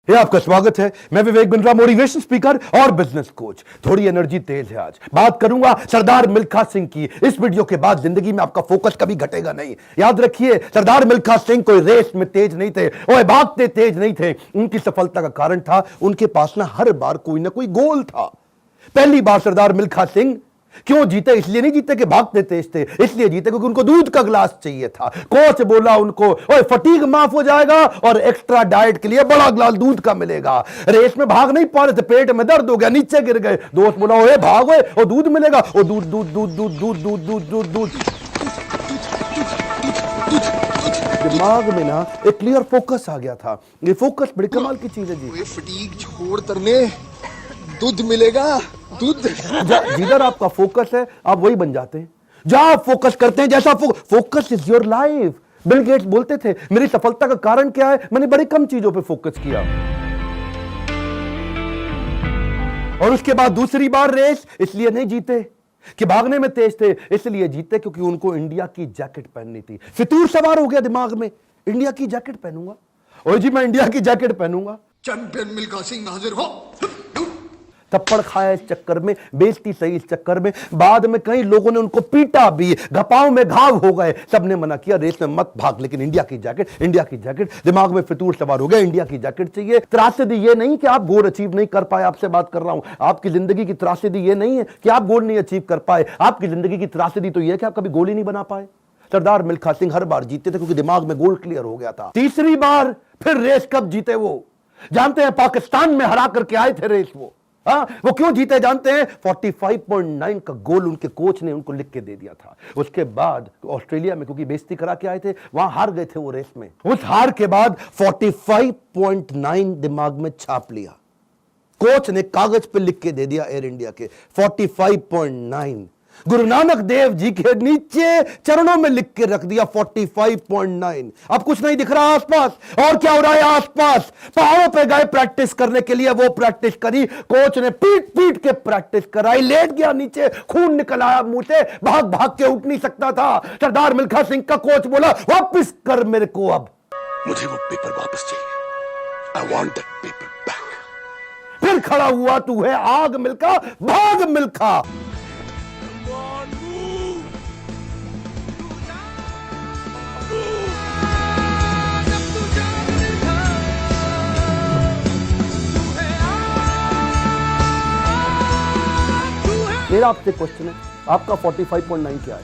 ये आपका स्वागत है। मैं विवेक बिंद्रा, मोटिवेशन स्पीकर और बिजनेस कोच। थोड़ी एनर्जी तेज है। आज बात करूंगा सरदार मिल्खा सिंह की। इस वीडियो के बाद जिंदगी में आपका फोकस कभी घटेगा नहीं। याद रखिए, सरदार मिल्खा सिंह कोई रेस में तेज नहीं थे और भागते तेज नहीं थे। उनकी सफलता का कारण था उनके पास ना हर बार कोई ना कोई गोल था। पहली बार सरदार मिल्खा सिंह क्यों जीते? इसलिए नहीं जीते कि भागते तेज थे, इसलिए जीते क्योंकि उनको दूध का गिलास चाहिए था। कोच बोला उनको, ओए फटीग माफ हो जाएगा और एक्स्ट्रा डाइट के लिए बड़ा गिलास दूध का मिलेगा। रेस में भाग नहीं पा रहे थे, पेट में दर्द हो गया, नीचे गिर गए। दोस्त बोला, ओए भागो और दूध मिलेगा। और दूध दूध दूध दूध दूध दूध दूध दूध दूध दिमाग में ना एक क्लियर फोकस आ गया था। ये फोकस बड़ी कमाल की चीज है जी। फटीग छोड़ तरने दूध मिलेगा, दूध। जिधर आपका फोकस है आप वही बन जाते हैं। जहां आप फोकस करते हैं, जैसा focus is your life. Bill Gates बोलते थे, मेरी सफलता का कारण क्या है? मैंने बड़ी कम चीजों पे फोकस किया। और उसके बाद दूसरी बार रेस इसलिए नहीं जीते कि भागने में तेज थे, इसलिए जीते क्योंकि उनको इंडिया की जैकेट पहननी थी। फितूर सवार हो गया दिमाग में, इंडिया की जैकेट पहनूंगा। और जी मैं इंडिया की जैकेट पहनूंगा। चैंपियन मिल्खा सिंह हाजिर हो। थप्पड़ खाया इस चक्कर में, बेइज्जती सही इस चक्कर में। बाद में कई लोगों ने उनको पीटा भी, घपाव में घाव हो गए। सबने मना किया, रेस में मत भाग, लेकिन इंडिया की जैकेट, इंडिया की जैकेट। दिमाग में फितूर सवार हो गया, इंडिया की जैकेट चाहिए। त्रासदी ये नहीं कि आप गोल अचीव नहीं कर पाए, आपसे बात कर रहा हूं। आपकी जिंदगी की त्रासदी ये नहीं है कि आप गोल नहीं अचीव कर पाए। आपकी जिंदगी की त्रासदी तो ये है कि आप कभी गोल ही नहीं बना पाए। सरदार मिल्खा सिंह हर बार जीते थे क्योंकि दिमाग में गोल क्लियर हो गया था। तीसरी बार फिर रेस कब जीते वो जानते हैं? पाकिस्तान में हरा करके आए थे रेस वो। वो क्यों जीते जानते हैं? 45.9 का गोल उनके कोच ने उनको लिख के दे दिया था। उसके बाद ऑस्ट्रेलिया में क्योंकि बेइज्जती करा के आए थे, वहां हार गए थे वो रेस में। उस हार के बाद 45.9 दिमाग में छाप लिया। कोच ने कागज पे लिख के दे दिया एयर इंडिया के 45.9। गुरु नानक देव जी के नीचे चरणों में लिख के रख दिया 45.9। अब कुछ नहीं दिख रहा आसपास। और क्या हो रहा है आसपास? पहाड़ों पे गए प्रैक्टिस करने के लिए, वो प्रैक्टिस करी। कोच ने पीट पीट के प्रैक्टिस कराई। लेट गया नीचे, खून निकल आया मुंह से, भाग भाग के उठ नहीं सकता था। सरदार मिल्खा सिंह का कोच बोला, वापस कर मेरे को, अब मुझे वो पेपर वापस चाहिए। I want that paper back। फिर खड़ा हुआ, तू है आग मिल्खा, भाग मिल्खा। मेरा आपसे क्वेश्चन है, आपका 45.9 क्या है?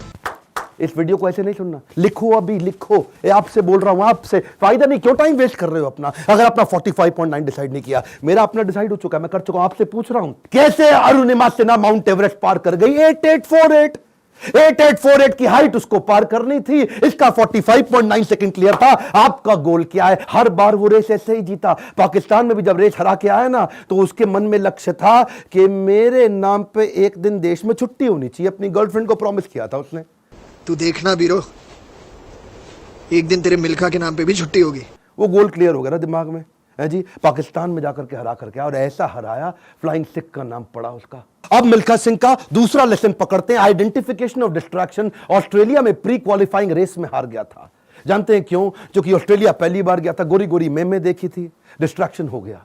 इस वीडियो को ऐसे नहीं सुनना, लिखो, अभी लिखो। ये आपसे बोल रहा हूं, आपसे। फायदा नहीं, क्यों टाइम वेस्ट कर रहे हो अपना? अगर अपना 45.9 डिसाइड नहीं किया, मेरा अपना डिसाइड हो चुका है, मैं कर चुका हूं। आपसे पूछ रहा हूं, कैसे अरुणिमा सिन्हा माउंट एवरेस्ट पार कर गई? 8848 की हाइट उसको पार करनी थी। इसका 45.9 सेकंड क्लियर था। आपका गोल क्या है? हर बार वो रेस ऐसे ही जीता। पाकिस्तान में भी जब रेस हरा के आया ना, तो उसके मन में लक्ष्य था कि मेरे नाम पे एक दिन देश में छुट्टी होनी चाहिए। अपनी गर्लफ्रेंड को प्रॉमिस किया था उसने। तू देखना बीरो, एक दिन तेरे मिल्खा के नाम पे भी छुट्टी होगी। वो गोल क्लियर हो गया ना दिमाग में, है जी। पाकिस्तान में जाकर के हरा करके, और ऐसा हराया, फ्लाइंग सिख का नाम पड़ा उसका। अब मिल्खा सिंह का दूसरा लेसन पकड़ते हैं, आइडेंटिफिकेशन ऑफ डिस्ट्रैक्शन। ऑस्ट्रेलिया में प्री क्वालिफाइंग रेस में हार गया था। जानते हैं क्यों? क्योंकि ऑस्ट्रेलिया पहली बार गया था, गोरी गोरी मेमे देखी थी, डिस्ट्रैक्शन हो गया।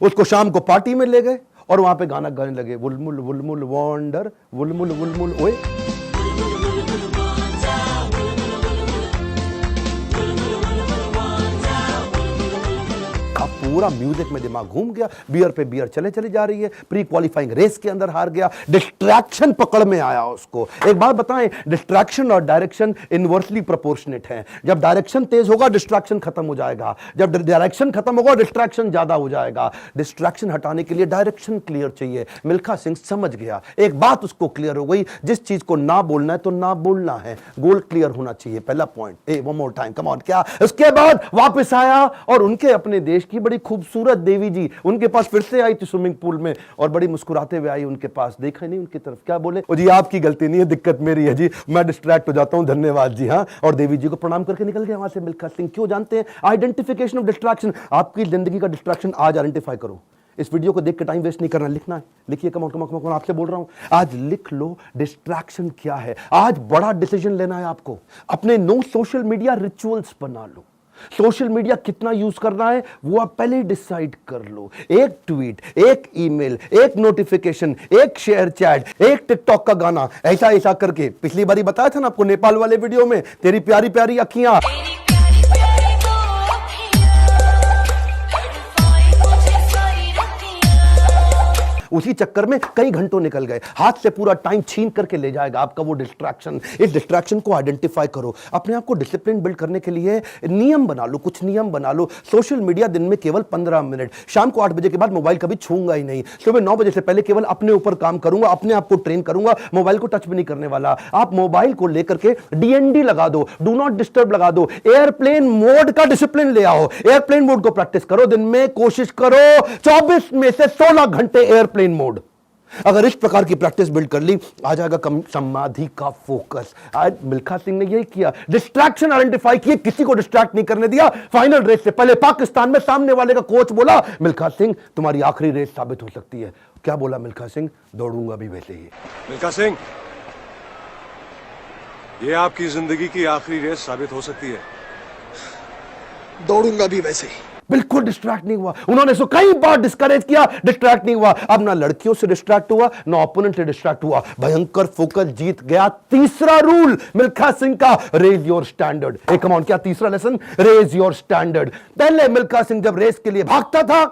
उसको शाम को पार्टी में ले गए और वहां पे गाना गाने लगे, वुलमुल वुलमुल वॉन्डर, वुलमुल वुलमुल ओए। पूरा म्यूजिक में दिमाग घूम गया, बियर पे बियर चले चली जा रही है। प्री क्वालिफाइंग रेस के अंदर हार गया, डिस्ट्रैक्शन पकड़ में आया उसको। एक बात बताएं, डिस्ट्रैक्शन और डायरेक्शन इनवर्सली प्रोपोर्शनेट है। जब डायरेक्शन तेज होगा, डिस्ट्रैक्शन खत्म हो जाएगा। जब डायरेक्शन खत्म होगा, डिस्ट्रैक्शन ज्यादा हो जाएगा। डिस्ट्रैक्शन हटाने के लिए डायरेक्शन क्लियर चाहिए। मिल्खा सिंह समझ गया, एक बात उसको क्लियर हो गई, जिस चीज को ना बोलना है तो ना बोलना है। गोल क्लियर होना चाहिए, पहला point. One more time, come on. क्या? उसके बाद वापस आया और उनके अपने देश की बड़ी खूबसूरत देवी जी उनके पास फिर से आई थी स्विमिंग पूल में, और बड़ी मुस्कुराते हुए आई उनके पास। देखा नहीं उनकी तरफ, क्या बोले? जी आपकी गलती नहीं है, दिक्कत मेरी है जी, मैं डिस्ट्रैक्ट हो जाता हूं, धन्यवाद जी। हाँ, और देवी जी को प्रणाम करके निकल गया वहां से मिल्खा सिंह। क्यों जानते हैं? Identification of distraction. आपकी जिंदगी का डिस्ट्रैक्शन आज आइडेंटिफाई करो। इस वीडियो को देख के टाइम वेस्ट नहीं करना, लिखना है। लिखिए, कम ऑन आपसे बोल रहा हूं, आज लिख लो डिस्ट्रैक्शन क्या है। आज बड़ा डिसीजन लेना है आपको। अपने नो सोशल मीडिया रिचुअल्स बना लो। सोशल मीडिया कितना यूज करना है वो आप पहले ही डिसाइड कर लो। एक ट्वीट, एक ईमेल, एक नोटिफिकेशन, एक शेयर चैट, एक टिकटॉक का गाना, ऐसा ऐसा करके। पिछली बारी बताया था ना आपको नेपाल वाले वीडियो में, तेरी प्यारी प्यारी अखियां, उसी चक्कर में कई घंटों निकल गए, हाथ से पूरा टाइम छीन करके ले जाएगा आपका वो डिस्ट्रैक्शन। इस डिस्ट्रैक्शन को आइडेंटिफाई करो, अपने आप को डिसिप्लिन बिल्ड करने के लिए नियम बना लो, कुछ नियम बना लो। सोशल मीडिया दिन में केवल 15 मिनट, शाम को 8 बजे के बाद मोबाइल कभी छूंगा ही नहीं, सुबह 9 बजे से पहले केवल अपने ऊपर काम करूंगा, अपने आप को ट्रेन करूंगा, मोबाइल को टच भी नहीं करने वाला। आप मोबाइल को लेकर के डीएनडी लगा दो, डू नॉट डिस्टर्ब लगा दो, एयरप्लेन मोड का डिसिप्लिन ले आओ, एयरप्लेन मोड को प्रैक्टिस करो। दिन में कोशिश करो 24 में से 16 घंटे एयरप्लेन मोड। अगर इस प्रकार की प्रैक्टिस बिल्ड कर ली, आ जाएगा समाधि का फोकस। आज मिल्खा सिंह ने यही किया, डिस्ट्रैक्शन आइडेंटिफाई किए, किसी को डिस्ट्रैक्ट नहीं करने दिया। फाइनल रेस से पहले पाकिस्तान में सामने वाले का कोच बोला, मिल्खा सिंह तुम्हारी आखिरी रेस साबित हो सकती है। क्या बोला मिल्खा सिंह? दौड़ूंगा भी वैसे ही। मिल्खा सिंह, ये आपकी जिंदगी की आखिरी रेस साबित हो सकती है। दौड़ूंगा भी वैसे ही। बिल्कुल डिस्ट्रैक्ट नहीं हुआ। उन्होंने इसको कई बार डिस्करेज किया, डिस्ट्रैक्ट नहीं हुआ। अब ना लड़कियों से डिस्ट्रैक्ट हुआ, ना ओपोनेंट से डिस्ट्रैक्ट हुआ, भयंकर फोकस, जीत गया। तीसरा रूल मिल्खा सिंह का, raise your standard. Come on, क्या तीसरा लेसन? Raise your standard. पहले मिल्खा सिंह जब रेस के लिए भागता था,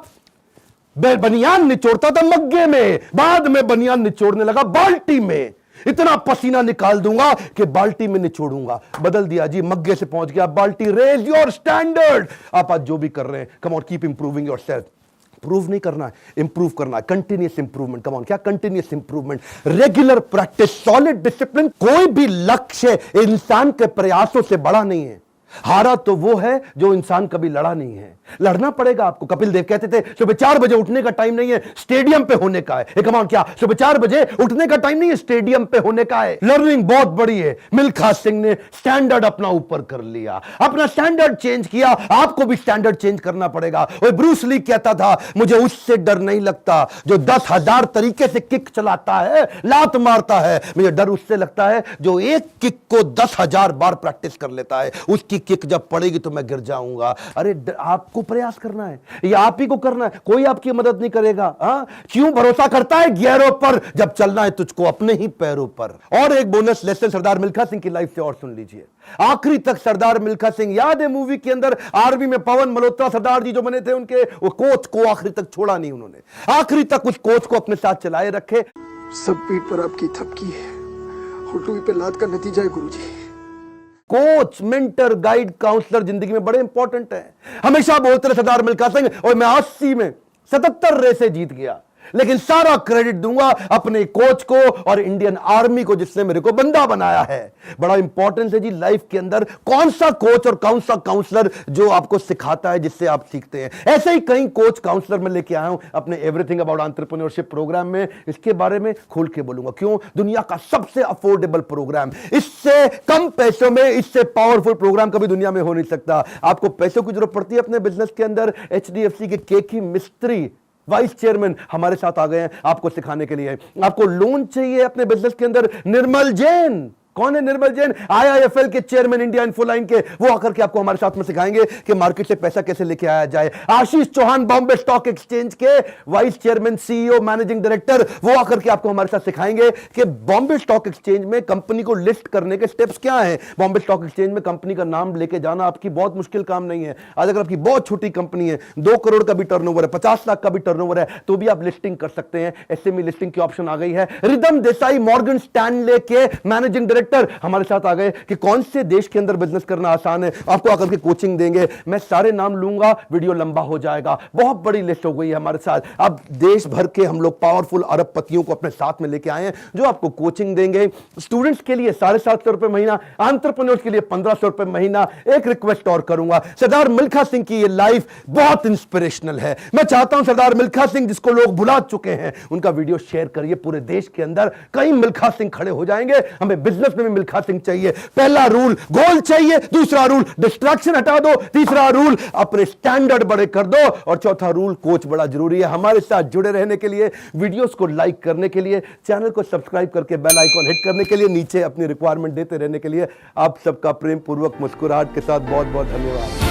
बनियान निचोड़ता था मग्गे में, बाद में बनियान निचोड़ने लगा बाल्टी में। इतना पसीना निकाल दूंगा कि बाल्टी में निचोड़ूंगा। बदल दिया जी, मग्गे से पहुंच गया बाल्टी। Raise your standard. आप आज जो भी कर रहे हैं, come on, keep improving yourself. Prove नहीं करना है, इंप्रूव करना है, कंटिन्यूअस इंप्रूवमेंट। कम ऑन, क्या continuous improvement? Regular practice, solid discipline. कोई भी लक्ष्य इंसान के प्रयासों से बड़ा नहीं है। हारा तो वो है जो इंसान कभी लड़ा नहीं है। लड़ना पड़ेगा आपको। कपिल देव कहते थे सुबह 4 बजे उठने का टाइम नहीं है, स्टेडियम पे होने का है। कम ऑन, क्या सुबह 4 बजे उठने का टाइम नहीं है, स्टेडियम पे होने का है। लर्निंग बहुत बड़ी है। मिल्खा सिंह ने स्टैंडर्ड अपना ऊपर कर लिया, अपना स्टैंडर्ड चेंज किया। आपको भी स्टैंडर्ड चेंज करना पड़ेगा। और ब्रूस ली कहता था, मुझे उससे डर नहीं लगता जो 10,000 तरीके से किक चलाता है, लात मारता है। मुझे डर उससे लगता है जो एक किक को 10,000 बार प्रैक्टिस कर लेता है। उसकी किक जब पड़ेगी तो मैं गिर जाऊंगा। अरे आपको प्रयास करना है, ये आप ही को करना है, कोई आपकी मदद नहीं करेगा। क्यों भरोसा करता है गियरों पर, जब चलना है तुझको अपने ही पैरों पर। और एक बोनस लेसन सरदार मिल्खा सिंह की लाइफ से और सुन लीजिए। आखिरी तक सरदार मिल्खा सिंह, याद है मूवी के अंदर आर्मी में पवन मल्होत्रा सरदार जी जो बने थे, उनके वो कोच को आखिरी तक छोड़ा नहीं उन्होंने। आखिरी तक उस कोच को अपने साथ चलाए रखे। सब पीठ पर आपकी थपकी है, हुटुई पे लात का नतीजा है गुरुजी। कोच, मेंटर, गाइड, काउंसलर जिंदगी में बड़े इंपॉर्टेंट है। हमेशा बोलते रहे सरदार मिल्खा सिंह, और मैं 80 में 77 रेसें जीत गया, लेकिन सारा क्रेडिट दूंगा अपने कोच को और इंडियन आर्मी को जिसने मेरे को बंदा बनाया है। बड़ा इंपॉर्टेंट है जी लाइफ के अंदर कौन सा कोच और कौन सा काउंसलर जो आपको सिखाता है, जिससे आप सीखते हैं। ऐसे ही कई कोच काउंसलर मैं लेके आया हूं अपने एवरीथिंग अबाउट एंटरप्रेन्योरशिप प्रोग्राम में। इसके बारे में खोल के बोलूंगा। क्यों? दुनिया का सबसे अफोर्डेबल प्रोग्राम, इससे कम पैसों में इससे पावरफुल प्रोग्राम कभी दुनिया में हो नहीं सकता। आपको पैसों की जरूरत पड़ती है अपने बिजनेस के अंदर, HDFC के केकी मिस्त्री वाइस चेयरमैन हमारे साथ आ गए हैं आपको सिखाने के लिए। आपको लोन चाहिए अपने बिजनेस के अंदर, निर्मल जैन। कौन है निर्मल जैन? IIFL के चेयरमैन, इंडिया इन्फोलाइन के। वो आकर के आपको हमारे साथ में सिखाएंगे कि मार्केट से पैसा कैसे लेके आया जाए। आशीष चौहान, बॉम्बे स्टॉक एक्सचेंज के vice chairman, CEO, managing director, वो आकर के आपको हमारे साथ सिखाएंगे कि बॉम्बे स्टॉक एक्सचेंज में कंपनी को लिस्ट करने के स्टेप्स क्या हैं। बॉम्बे स्टॉक एक्सचेंज में कंपनी का नाम लेके जाना आपकी बहुत मुश्किल काम नहीं है। आज अगर आपकी बहुत छोटी कंपनी है, 2 करोड़ का भी टर्नओवर है, 50 लाख का भी टर्नओवर है, तो भी आप लिस्टिंग कर सकते हैं। SME लिस्टिंग की ऑप्शन आ गई है। रिदम देसाई, मॉर्गन स्टैनले के मैनेजिंग डायरेक्टर हमारे साथ आ गए कि कौन से देश के अंदर बिजनेस करना आसान है। आपको आकर के कोचिंग देंगे। मैं सारे नाम लूंगा, वीडियो लंबा हो जाएगा। बहुत बड़ी लिस्ट हो गई है हमारे साथ। अब देश भर के हम लोग पावरफुल अरबपतियों को अपने साथ में लेके आए हैं जो आपको कोचिंग देंगे। स्टूडेंट्स के लिए 750 रुपए महीना, एंटरप्रेन्योर्स के लिए 1500 रुपए महीना। एक रिक्वेस्ट और करूंगा, सरदार मिल्खा सिंह की ये लाइफ बहुत इंस्पिरेशनल है। मैं चाहता हूं सरदार मिल्खा सिंह जिसको लोग भुला चुके हैं, उनका वीडियो शेयर करिए पूरे देश के अंदर। कई मिल्खा सिंह खड़े हो जाएंगे। हमें बिजनेस में भी मिल्खा सिंह चाहिए। पहला रूल गोल चाहिए, दूसरा रूल डिस्ट्रैक्शन हटा दो, तीसरा रूल अपने स्टैंडर्ड बड़े कर दो, और चौथा रूल कोच बड़ा जरूरी है। हमारे साथ जुड़े रहने के लिए, वीडियोस को लाइक करने के लिए, चैनल को सब्सक्राइब करके बेल आइकॉन हिट करने के लिए, नीचे अपनी रिक्वायरमेंट देते रहने के लिए आप सबका प्रेम पूर्वक मुस्कुराहट के साथ बहुत बहुत धन्यवाद।